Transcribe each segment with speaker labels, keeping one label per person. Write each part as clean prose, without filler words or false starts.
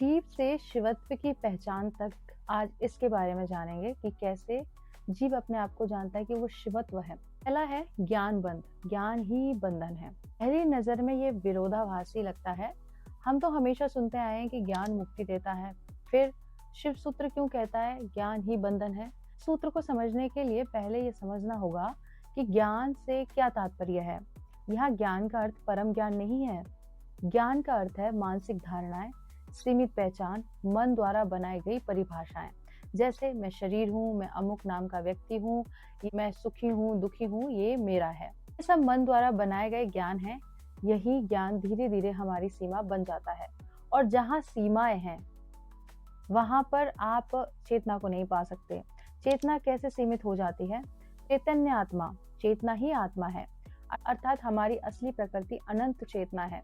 Speaker 1: जीव से शिवत्व की पहचान तक आज इसके बारे में जानेंगे कि कैसे जीव अपने आप को जानता है कि वो शिवत्व है। पहला है ज्ञान बंध। ज्ञान ही बंधन है। पहली नजर में ये विरोधाभासी लगता है। हम तो हमेशा सुनते आए हैं कि ज्ञान मुक्ति देता है। फिर शिव सूत्र क्यों कहता है ज्ञान ही बंधन है? सूत्र को समझने के लिए पहले ये समझना होगा कि ज्ञान से क्या तात्पर्य है। यहाँ ज्ञान का अर्थ परम ज्ञान नहीं है। ज्ञान का अर्थ है मानसिक धारणाएं, सीमित पहचान, मन द्वारा बनाई गई परिभाषाएं। जैसे मैं शरीर हूँ, मैं अमुक नाम का व्यक्ति हूँ, मैं सुखी हूँ, दुखी हूँ, ये मेरा है। ये सब मन द्वारा बनाए गए ज्ञान है। यही ज्ञान धीरे धीरे हमारी सीमा बन जाता है। और जहाँ सीमाएं हैं वहां पर आप चेतना को नहीं पा सकते। चेतना कैसे सीमित हो जाती है? चैतन्य आत्मा, चेतना ही आत्मा है, अर्थात हमारी असली प्रकृति अनंत चेतना है।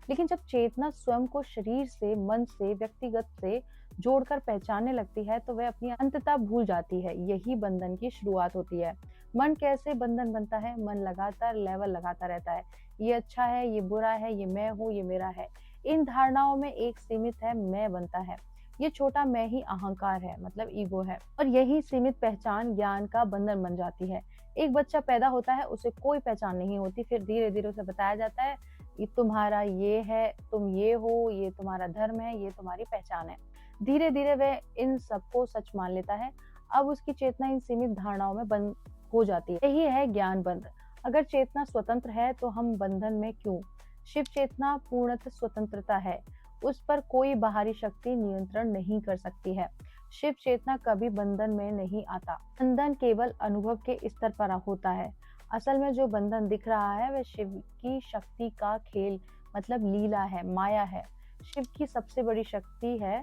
Speaker 1: लेकिन जब चेतना स्वयं को शरीर से, मन से, व्यक्तिगत से जोड़कर पहचानने लगती है तो वह अपनी अंतता भूल जाती है। यही बंधन की शुरुआत होती है। मन कैसे बंधन बनता है? मन लगातार लेवल लगाता रहता है। ये अच्छा है, ये बुरा है, ये मैं हूँ, ये मेरा है। इन धारणाओं में एक सीमित है मैं बनता है। ये छोटा मैं ही अहंकार है, मतलब ईगो है। और यही सीमित पहचान ज्ञान का बंधन बन जाती है। एक बच्चा पैदा होता है, उसे कोई पहचान नहीं होती। फिर धीरे धीरे उसे बताया जाता है ये तुम्हारा ये है, तुम ये हो, ये तुम्हारा धर्म है, ये तुम्हारी पहचान है। धीरे धीरे वह इन सबको सच मान लेता है। अब उसकी चेतना इन सीमित धारणाओं में बंद हो जाती है। यही है ज्ञान बंध। अगर चेतना स्वतंत्र है तो हम बंधन में क्यों? शिव चेतना पूर्णतः स्वतंत्रता है। उस पर कोई बाहरी शक्ति नियंत्रण नहीं कर सकती है। शिव चेतना कभी बंधन में नहीं आता। बंधन केवल अनुभव के स्तर पर होता है। असल में जो बंधन दिख रहा है वह शिव की शक्ति का खेल, मतलब लीला है, माया है। शिव की सबसे बड़ी शक्ति है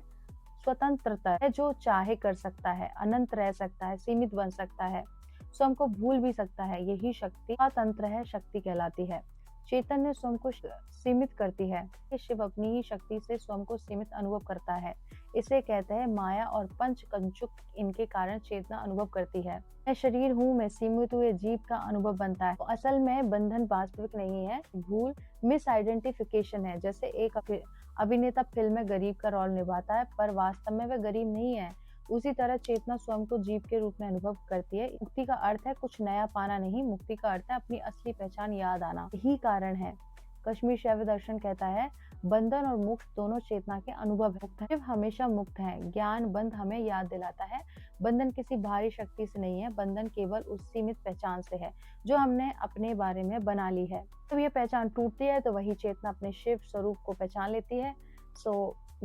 Speaker 1: स्वतंत्रता है। जो चाहे कर सकता है, अनंत रह सकता है, सीमित बन सकता है, स्वयं को भूल भी सकता है। यही शक्ति स्वतंत्र है, शक्ति कहलाती है। चैतन्य स्वयं को सीमित करती है। शिव अपनी ही शक्ति से स्वयं को सीमित अनुभव करता है। इसे कहते हैं माया और पंच कंचुक। इनके कारण चेतना अनुभव करती है। मैं शरीर हूँ, मैं सीमित हुए जीव का अनुभव बनता है। तो असल में बंधन वास्तविक नहीं है, भूल, मिस आइडेंटिफिकेशन है। जैसे एक अभिनेता फिल्म में गरीब का रोल निभाता है पर वास्तव में वह गरीब नहीं है। उसी तरह चेतना स्वयं को जीव के रूप में अनुभव करती है। मुक्ति का अर्थ है कुछ नया पाना नहीं, मुक्ति का अर्थ है अपनी असली पहचान याद आना। यही कारण है कश्मीर शैव दर्शन कहता है बंधन और मोक्ष दोनों चेतना के अनुभव है। शिव हमेशा मुक्त है। ज्ञान बंध हमें याद दिलाता है बंधन किसी बाहरी शक्ति से नहीं है, बंधन केवल उस सीमित पहचान से है जो हमने अपने बारे में बना ली है। जब ये पहचान टूटती है तो वही चेतना अपने शिव स्वरूप को पहचान लेती है।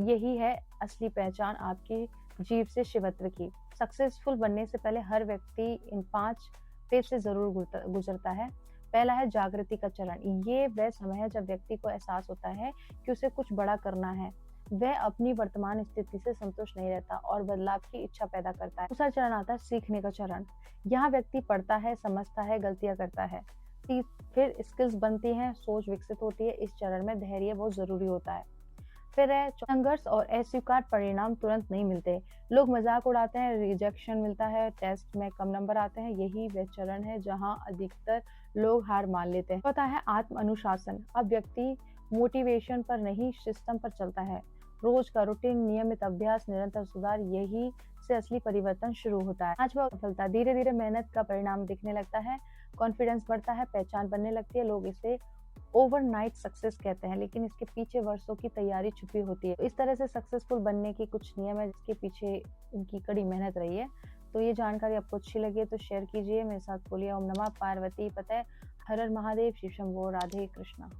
Speaker 1: यही है असली पहचान आपकी जीव से शिवत्व की। सक्सेसफुल बनने से पहले हर व्यक्ति इन 5 फेज से जरूर गुजरता है। पहला है जागृति का चरण। ये वह समय है जब व्यक्ति को एहसास होता है कि उसे कुछ बड़ा करना है। वह अपनी वर्तमान स्थिति से संतुष्ट नहीं रहता और बदलाव की इच्छा पैदा करता है। दूसरा चरण आता है सीखने का चरण। यहाँ व्यक्ति पढ़ता है, समझता है, गलतियां करता है, फिर स्किल्स बनती हैं, सोच विकसित होती है। इस चरण में धैर्य बहुत जरूरी होता है। फिर है संघर्ष और अस्वीकार। परिणाम तुरंत नहीं मिलते। लोग मजाक उड़ाते हैं, रिजेक्शन मिलता है, टेस्ट में कम नंबर आते हैं। यही वह चरण है जहां अधिकतर लोग हार मान लेते हैं। पता है आत्म अनुशासन। अब व्यक्ति मोटिवेशन पर नहीं, सिस्टम पर चलता है। रोज का रूटीन, नियमित अभ्यास, निरंतर सुधार, यही से असली परिवर्तन शुरू होता है। पांचवा सफलता। धीरे धीरे मेहनत का परिणाम दिखने लगता है, कॉन्फिडेंस बढ़ता है, पहचान बनने लगती है। लोग इसे ओवरनाइट सक्सेस कहते हैं, लेकिन इसके पीछे वर्षों की तैयारी छुपी होती है। इस तरह से सक्सेसफुल बनने के कुछ नियम है जिसके पीछे उनकी कड़ी मेहनत रही है। तो ये जानकारी आपको अच्छी लगी तो शेयर कीजिए। मेरे साथ बोलिए ओम नमः पार्वती पते, हर हर महादेव, शिव शंभो, राधे कृष्णा।